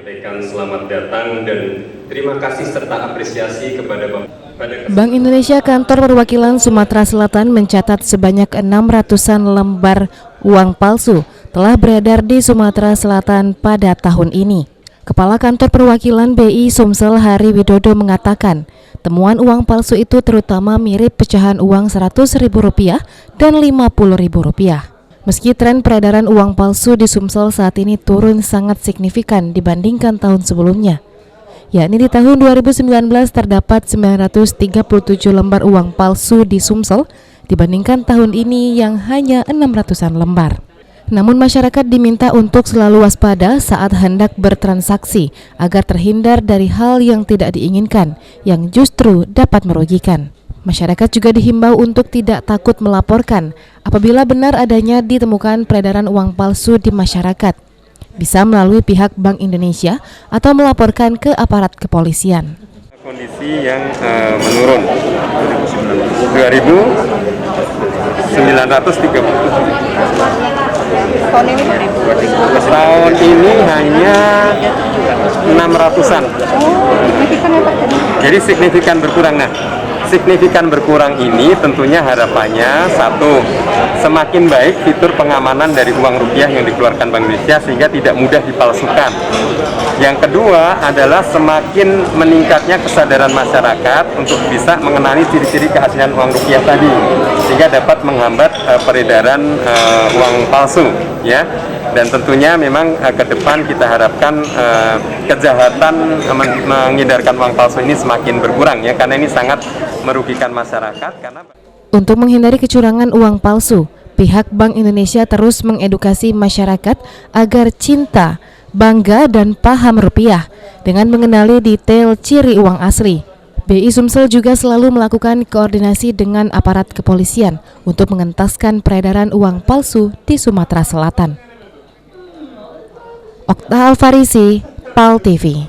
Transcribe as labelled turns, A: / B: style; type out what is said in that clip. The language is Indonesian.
A: Menyampaikan selamat datang dan terima kasih serta apresiasi kepada
B: Bank Indonesia Kantor Perwakilan Sumatera Selatan mencatat sebanyak 600-an lembar uang palsu telah beredar di Sumatera Selatan pada tahun ini. Kepala Kantor Perwakilan BI Sumsel Hari Widodo mengatakan, temuan uang palsu itu terutama mirip pecahan uang Rp100.000 dan Rp50.000. Meski tren peredaran uang palsu di Sumsel saat ini turun sangat signifikan dibandingkan tahun sebelumnya, yakni di tahun 2019 terdapat 937 lembar uang palsu di Sumsel dibandingkan tahun ini yang hanya 600-an lembar. Namun masyarakat diminta untuk selalu waspada saat hendak bertransaksi agar terhindar dari hal yang tidak diinginkan yang justru dapat merugikan. Masyarakat juga dihimbau untuk tidak takut melaporkan apabila benar adanya ditemukan peredaran uang palsu di masyarakat. Bisa melalui pihak Bank Indonesia atau melaporkan ke aparat kepolisian.
C: Kondisi yang menurun 2.937. Tahun ini hanya 600-an. Jadi signifikan berkurang. Nah, signifikan berkurang ini tentunya harapannya satu, semakin baik fitur pengamanan dari uang rupiah yang dikeluarkan Bank Indonesia sehingga tidak mudah dipalsukan. Yang kedua adalah semakin meningkatnya kesadaran masyarakat untuk bisa mengenali ciri-ciri keaslian uang rupiah tadi sehingga dapat menghambat peredaran uang palsu, ya. Dan tentunya memang ke depan kita harapkan kejahatan mengedarkan uang palsu ini semakin berkurang, ya, karena ini sangat merugikan masyarakat.
B: Untuk menghindari kecurangan uang palsu, pihak Bank Indonesia terus mengedukasi masyarakat agar cinta, bangga dan paham rupiah dengan mengenali detail ciri uang asli. BI Sumsel juga selalu melakukan koordinasi dengan aparat kepolisian untuk mengentaskan peredaran uang palsu di Sumatera Selatan. Okta Alfarisi, PAL TV.